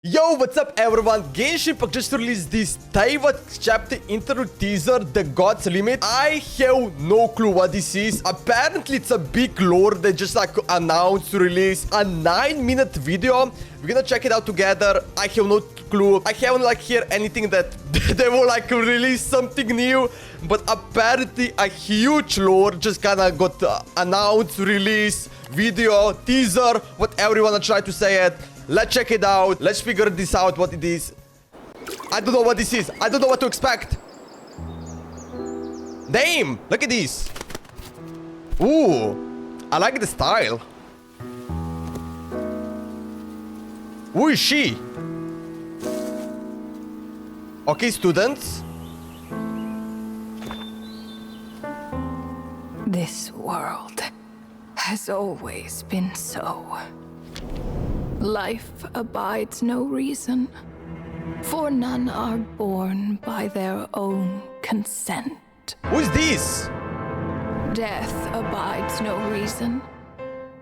Yo, what's up everyone? Genshin just released this Teyvat chapter interlude teaser, The God's Limit. I have no clue what this is. Apparently it's a big lore they just announced to release a 9-minute video. We're gonna check it out together. I have no clue. I haven't heard anything that they will release something new. But apparently a huge lore just kinda got announced, release, video, teaser, whatever you wanna try to say it. Let's check it out. Let's figure this out, what it is. I don't know what this is. I don't know what to expect. Damn! Look at this. Ooh. I like the style. Who is she? Okay, students. This world has always been so. Life abides no reason, for none are born by their own consent. Who is this? Death abides no reason,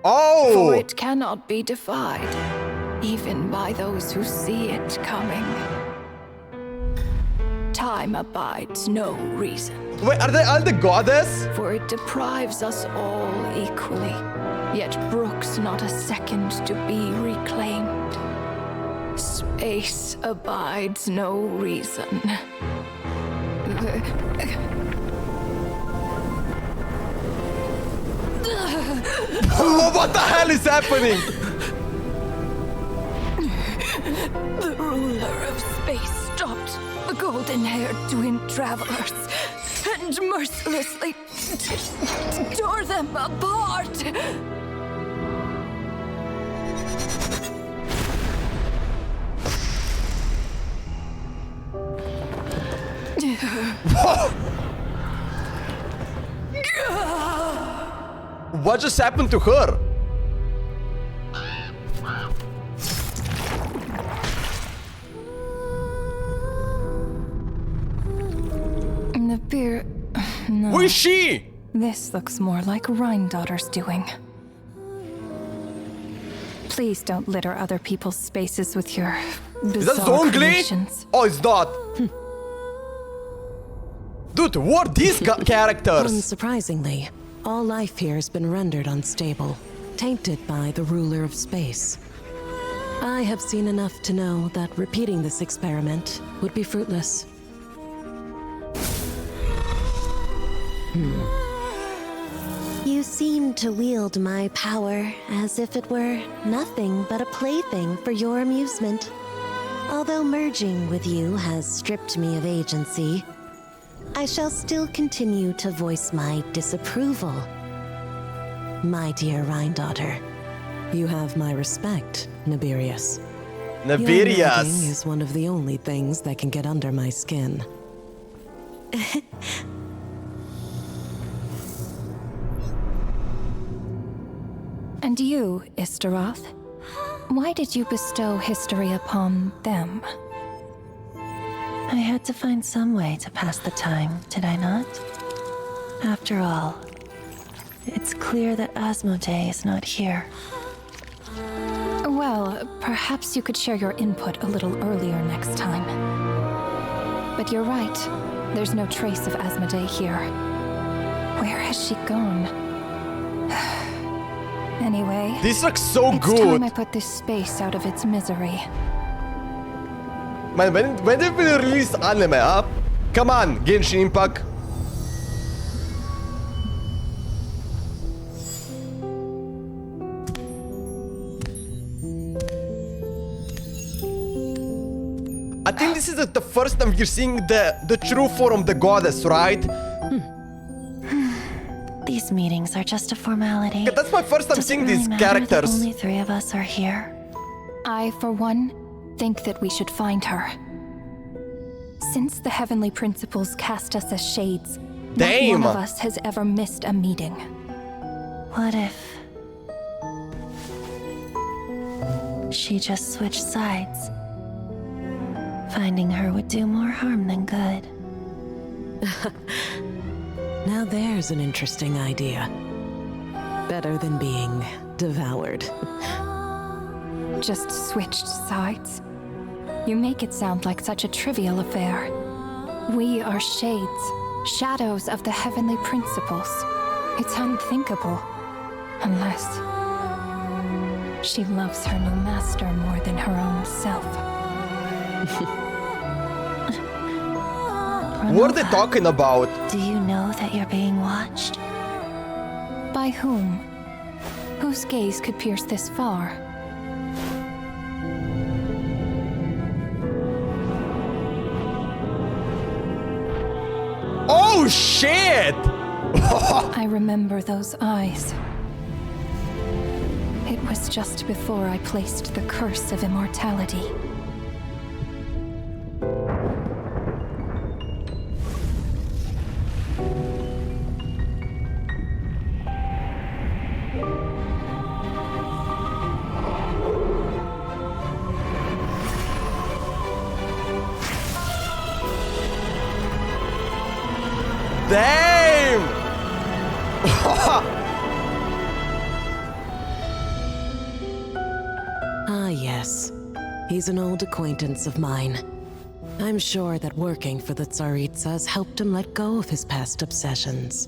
Oh! for it cannot be defied, even by those who see it coming. Time abides no reason, Wait, are they all the goddess? for it deprives us all equally, yet brooks not a second to be reclaimed. Space abides no reason. Oh, what the hell is happening? The ruler of space stopped the golden-haired twin travelers and mercilessly tore them apart. What just happened to her? The beer... No. Who is she? This looks more like Rhine-daughter's doing. Please don't litter other people's spaces with your Is that bizarre Zhongli? creations. Oh, it's not. Dude, what are these characters? Unsurprisingly, all life here has been rendered unstable, tainted by the ruler of space. I have seen enough to know that repeating this experiment would be fruitless. You seem to wield my power as if it were nothing but a plaything for your amusement. Although merging with you has stripped me of agency, I shall still continue to voice my disapproval. My dear Rhine-daughter. You have my respect, Nibirius. Your nagging Nibirius. is one of the only things that can get under my skin. And you, Istaroth, why did you bestow history upon them? I had to find some way to pass the time, did I not? After all, it's clear that Asmodee is not here. Well, perhaps you could share your input a little earlier next time. But you're right. There's no trace of Asmodee here. Where has she gone? Anyway, This looks so it's good. time I put this space out of its misery. Man, when they will release anime, huh? Come on, Genshin Impact. I think this is the first time you're seeing the true form of the goddess, right? These meetings are just a formality. Yeah, that's my first time Does it seeing really these matter that characters. only 3 of us are here? I, for one, think that we should find her. Since the heavenly principles cast us as shades, Damn. not one of us has ever missed a meeting. What if she just switched sides? Finding her would do more harm than good. Now there's an interesting idea. Better than being devoured. Just switched sides? You make it sound like such a trivial affair. We are shades, shadows of the heavenly principles. It's unthinkable. Unless she loves her new master more than her own self. What are they talking about? Do you know that you're being watched? By whom? Whose gaze could pierce this far? Oh shit! I remember those eyes. It was just before I placed the curse of immortality. Damn! Ah, yes. He's an old acquaintance of mine. I'm sure that working for the Tsaritsas helped him let go of his past obsessions.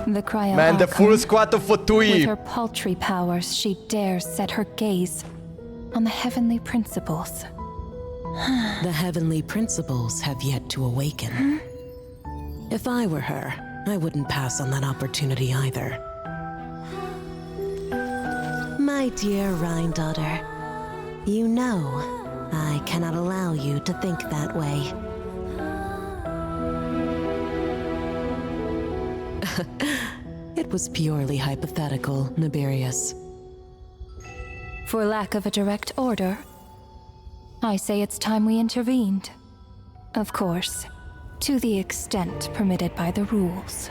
The Cryo Man, the full Alchemy. squad of With Fatui. her paltry powers, she dares set her gaze on the heavenly principles. The heavenly principles have yet to awaken. If I were her, I wouldn't pass on that opportunity either. My dear Rhine daughter, you know I cannot allow you to think that way. It was purely hypothetical, Nibirius. For lack of a direct order, I say it's time we intervened. Of course, to the extent permitted by the rules.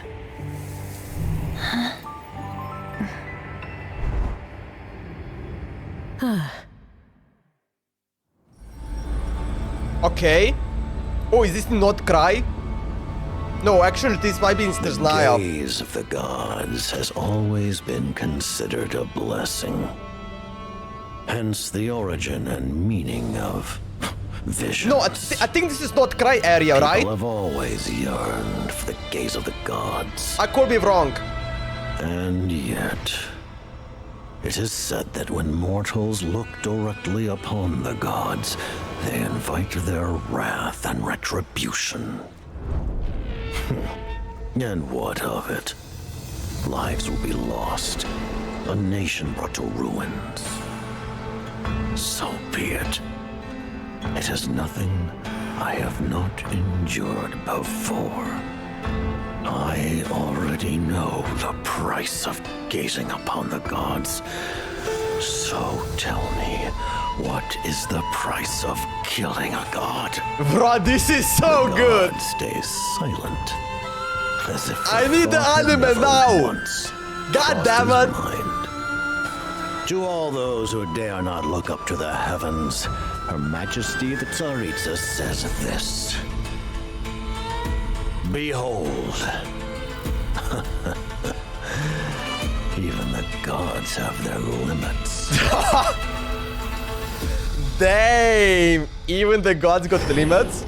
Okay. Oh, is this not Cry? No, actually, this might be The Stersnaya. gaze of the gods has always been considered a blessing. Hence the origin and meaning of visions. No, I think this is not Cry area, right? People have always yearned for the gaze of the gods. I could be wrong. And yet, it is said that when mortals look directly upon the gods, they invite their wrath and retribution. And what of it? Lives will be lost, a nation brought to ruins. So be it. It is nothing I have not endured before. I already know the price of gazing upon the gods. So tell me, what is the price of killing a god? Bro, this is so The good. god stays silent, as if I need the thought anime never now. once God crossed damn his it. mind. To all those who dare not look up to the heavens, Her Majesty the Tsaritsa says this. Behold. Even the gods have their limits. Damn. Even the gods got limits?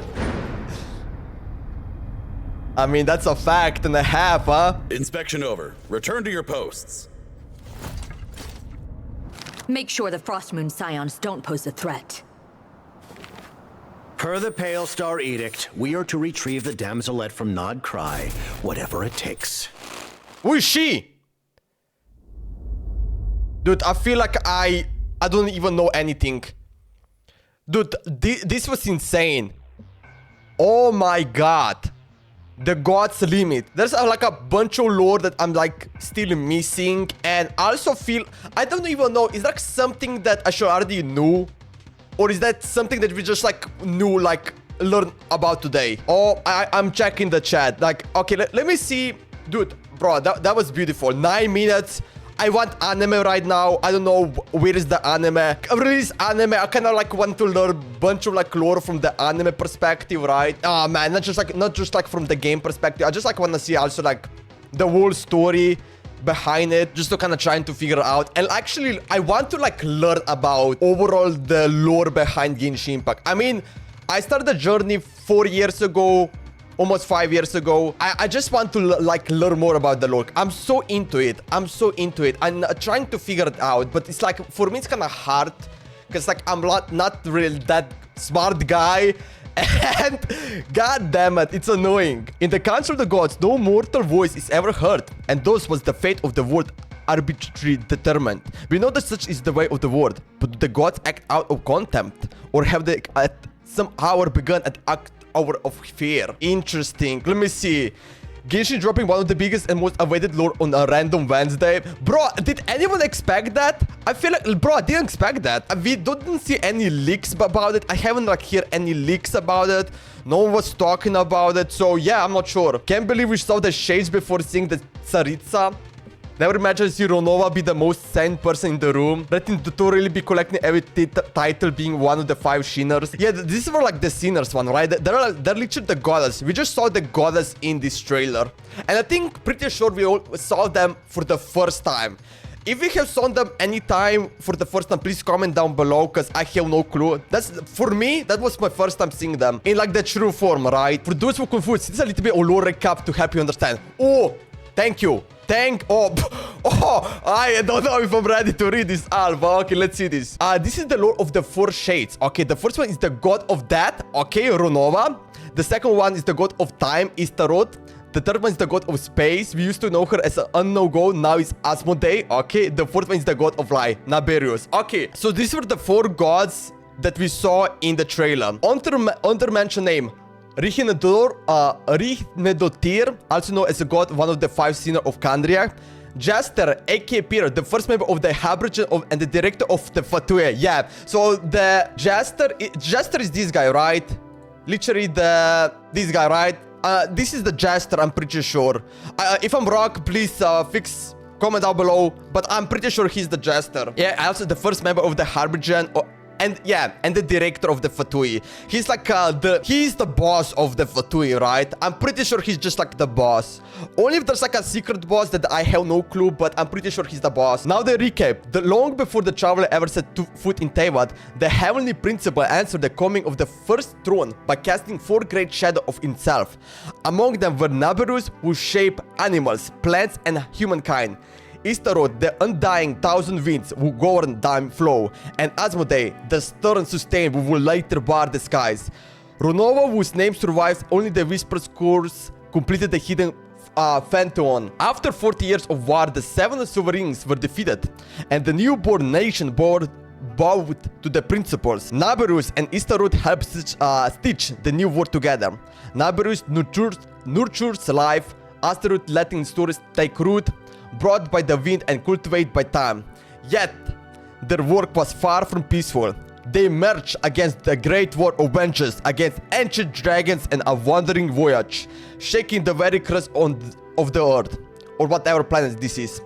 I mean, that's a fact and a half, huh? Inspection over. Return to your posts. Make sure the Frostmoon Scions don't pose a threat. Per the Pale Star Edict, we are to retrieve the damselette from Nod Cry, whatever it takes. Who is she? Dude, I feel like I don't even know anything. Dude, this was insane. Oh my god. The God's Limit. There's like a bunch of lore that I'm like still missing. And I also feel, I don't even know, is that something that I should already knew? Or is that something that we just like knew, like learn about today? Oh, I'm checking the chat. Like, okay, let me see. Dude, bro, that was beautiful. 9 minutes. I want anime right now. I don't know where is the anime. Release anime. I kind of like want to learn a bunch of like lore from the anime perspective, right? Oh man, not just like from the game perspective. I just like want to see also like the whole story. behind it, just to kind of trying to figure out. And actually, I want to like learn about overall the lore behind Genshin Impact. I mean, I started the journey 4 years ago, almost 5 years ago. I just want to like learn more about the lore. I'm so into it. I'm trying to figure it out, but it's like, for me, it's kind of hard because like I'm not really that smart guy. And god damn it, it's annoying. In the Council of the Gods, no mortal voice is ever heard, and thus was the fate of the world arbitrarily determined. We know that such is the way of the world, but do the gods act out of contempt, or have they at some hour begun an act hour of fear? Interesting. Let me see. Genshin dropping one of the biggest and most awaited lore on a random Wednesday. Bro, did anyone expect that? I feel like, bro, I didn't expect that. We didn't see any leaks about it. I haven't like heard any leaks about it. No one was talking about it. So yeah, I'm not sure. Can't believe we saw the shades before seeing the Tsaritsa. Never imagined Ronova be the most sane person in the room. Letting tutorial be collecting every title being one of the 5 Shinners. Yeah, these were like the Sinners one, right? They're literally the goddess. We just saw the goddess in this trailer. And I think pretty sure we all saw them for the first time. If we have seen them anytime for the first time, please comment down below, because I have no clue. For me, that was my first time seeing them in like the true form, right? For those who are confused, this is a little bit of a lore recap to help you understand. Oh, thank you. I don't know if I'm ready to read this, Alpha. Okay, let's see this. This is the lore of the 4 shades. Okay, the first one is the god of death. Okay, Ronova. The second one is the god of time, Istarot. The third one is the god of space. We used to know her as an unknown god. Now it's Asmodee. Okay, the fourth one is the god of light, Naberius. Okay, so these were the 4 gods that we saw in the trailer. Under-mentioned name, Rihnedotir, also known as a god, one of the 5 Sinners of Kandriak. Jaster, aka Peter, the first member of the Habergen and the director of the Fatui. Yeah, so the Jaster is this guy, right? Literally this guy, right? This is the Jaster, I'm pretty sure. If I'm wrong, please comment down below. But I'm pretty sure he's the Jaster. Yeah, also the first member of the Habergen. And yeah, and the director of the Fatui. He's like he's the boss of the Fatui, right? I'm pretty sure he's just like the boss. Only if there's like a secret boss that I have no clue, but I'm pretty sure he's the boss. Now the recap. Long before the traveler ever set foot in Teyvat, the heavenly principle answered the coming of the first throne by casting 4 great shadows of himself. Among them were Naberus, who shape animals, plants, and humankind. Istarot, the undying 1,000 winds who govern time flow, and Asmodee, the stern sustained who will later bar the skies. Ronova, whose name survives only the Whisper's course, completed the hidden Pantheon. After 40 years of war, the 7 sovereigns were defeated, and the newborn nation bowed to the principles. Naberus and Istarot helped stitch the new world together. Naberus nurtures life, Istarot letting stories take root, brought by the wind and cultivated by time. Yet, their work was far from peaceful. They marched against the great war of vengeance, against ancient dragons and a wandering voyage, shaking the very crust of the earth, or whatever planet this is,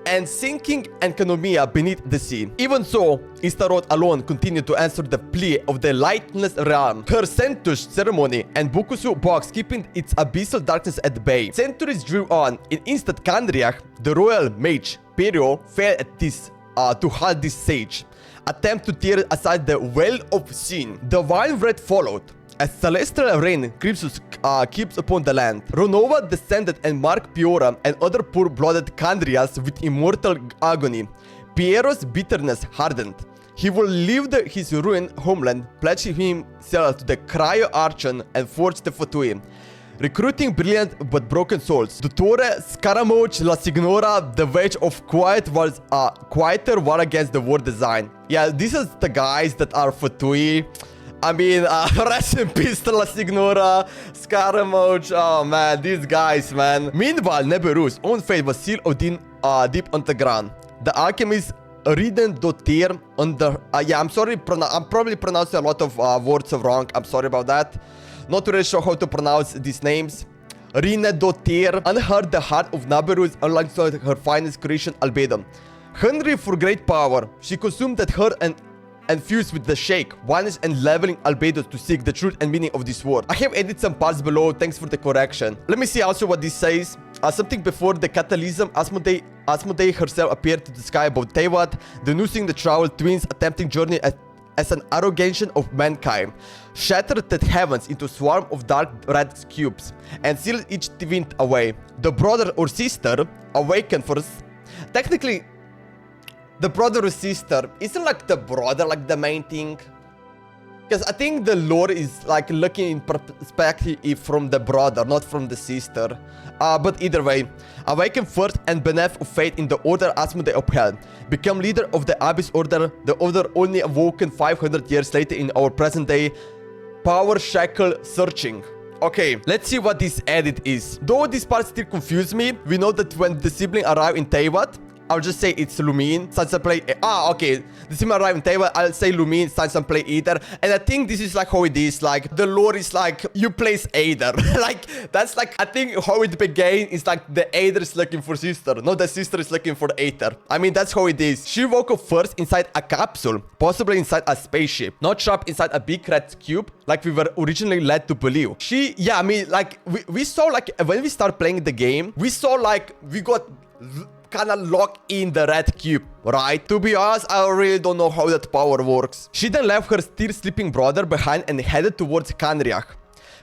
and sinking Enkanomia beneath the sea. Even so, Istarot alone continued to answer the plea of the lightless realm. Her Sentush ceremony and Bukusu box keeping its abyssal darkness at bay. Centuries drew on. In instant Kandriak, the royal mage, Perio, failed at this to halt this sage attempt to tear aside the veil of sin. The wild red followed. As celestial rain keeps upon the land, Ronova descended and marked Piora and other poor-blooded Kandrias with immortal agony. Piero's bitterness hardened. He will leave his ruined homeland, pledging himself to the Cryo-Archon and forge the Fatui, recruiting brilliant but broken souls. Dottore, Scaramouche, La Signora, the Wage of Quiet was a quieter war against the world design. Yeah, these are the guys that are Fatui. I mean, rest in peace to La Signora, Scaramouche. Oh man, these guys, man. Meanwhile, Neberu's own fate was sealed deep underground. The alchemist Rihnedotir yeah, I'm sorry, I'm probably pronouncing a lot of words wrong. I'm sorry about that. Not really sure how to pronounce these names. Rihnedotir unheard the heart of Naberus alongside her finest creation, Albedo. Hungry for great power, she consumed that her and fused with the Shake, oneness and leveling Albedo to seek the truth and meaning of this word. I have added some parts below, thanks for the correction. Let me see also what this says. something before the catalysm, Asmodee herself appeared to the sky above Teyvat, denunciing the Trowel twins' attempting journey as an arrogation of mankind, shattered the heavens into a swarm of dark red cubes, and sealed each wind away. The brother or sister awakened first. Technically, the brother or sister isn't like the brother like the main thing. Because I think the lore is like looking in perspective from the brother, not from the sister. But either way, awaken first and beneath of fate in the order Asmodee upheld. Become leader of the Abyss Order, the order only awoken 500 years later in our present day. Power shackle searching. Okay, let's see what this edit is. Though this part still confused me, we know that when the sibling arrive in Teyvat, I'll just say it's Lumine, Sansa play... okay. The sibling arrive in Teyvat, I'll say Lumine, Sansa play Aether. And I think this is like how it is. Like, the lore is like, you place Aether. Like, that's like, I think how it began is like the Aether is looking for sister, not the sister is looking for the Aether. I mean, that's how it is. She woke up first inside a capsule, possibly inside a spaceship, not trapped inside a big red cube, like we were originally led to believe. Yeah, I mean, like, we saw, like, when we start playing the game, we saw, like, we got kind of locked in the red cube, right? To be honest, I really don't know how that power works. She then left her still sleeping brother behind and headed towards Canriach.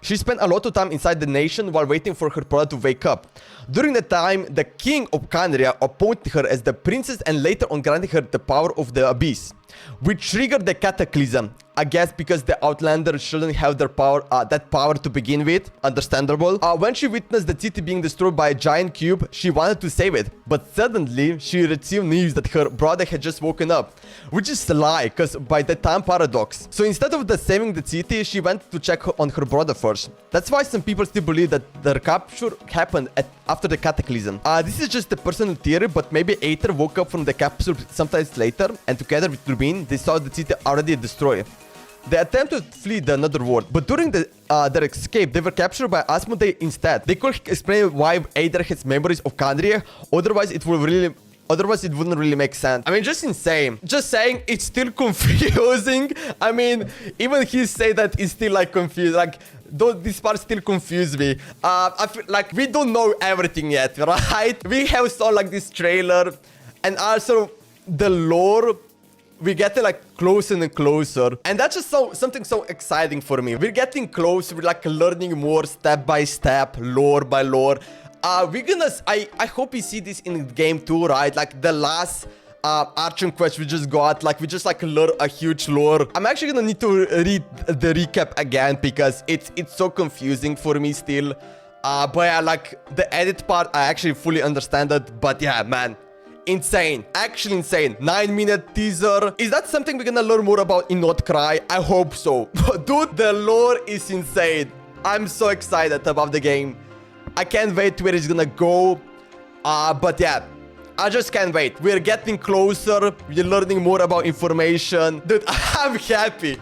She spent a lot of time inside the nation while waiting for her brother to wake up. During the time, the king of Canriach appointed her as the princess and later on granted her the power of the Abyss, which triggered the cataclysm. I guess because the Outlanders shouldn't have their power, that power to begin with. Understandable. When she witnessed the city being destroyed by a giant cube, she wanted to save it. But suddenly, she received news that her brother had just woken up. Which is a lie, because by the time paradox. So instead of saving the city, she went to check on her brother first. That's why some people still believe that their capture happened after the cataclysm. This is just a personal theory, but maybe Aether woke up from the capsule sometimes later, and together with Lumine, they saw the city already destroyed. They attempted to flee the another world, but during their escape, they were captured by Asmodee instead. They could explain why Aether has memories of Canriach, otherwise it wouldn't really make sense. I mean, just insane. Just saying, it's still confusing. I mean, even he said that it's still like confused. Like, though this part still confused me. I feel like we don't know everything yet, right? We have saw like this trailer, and also the lore. We get like closer and closer, and that's just something so exciting for me. We're getting closer, we're like learning more step by step, lore by lore. I hope we see this in game 2, right? Like the last Archon quest we just got, like we just like learn a huge lore. I'm actually gonna need to read the recap again because it's so confusing for me still. But yeah, like the edit part, I actually fully understand it. But yeah, man. Insane. Actually insane. 9-minute teaser. Is that something we're gonna learn more about in Not Cry? I hope so. Dude, the lore is insane. I'm so excited about the game. I can't wait where it's gonna go. But yeah, I just can't wait. We're getting closer. We're learning more about information. Dude, I'm happy.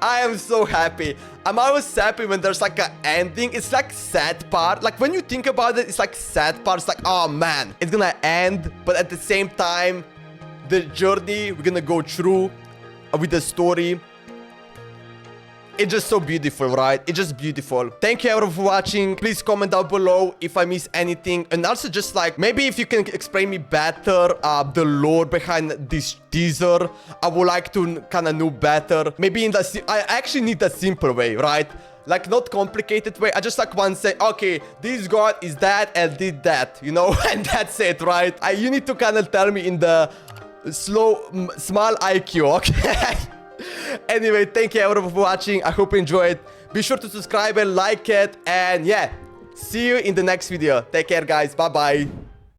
I am so happy. I'm always happy when there's like an ending. It's like sad part. Like when you think about it, it's like sad part. It's like, oh man, it's gonna end. But at the same time, the journey we're gonna go through with the story, it's just so beautiful, right? It's just beautiful. Thank you everyone for watching. Please comment down below if I miss anything. And also just like, maybe if you can explain me better the lore behind this teaser. I would like to kind of know better. Maybe in the... I actually need a simple way, right? Like not complicated way. I just like want to say, okay, this god is that and did that, you know? And that's it, right? You need to kind of tell me in the small IQ, okay? Anyway, thank you everyone for watching. I hope you enjoyed. Be sure to subscribe and like it. And yeah, see you in the next video. Take care, guys. Bye-bye.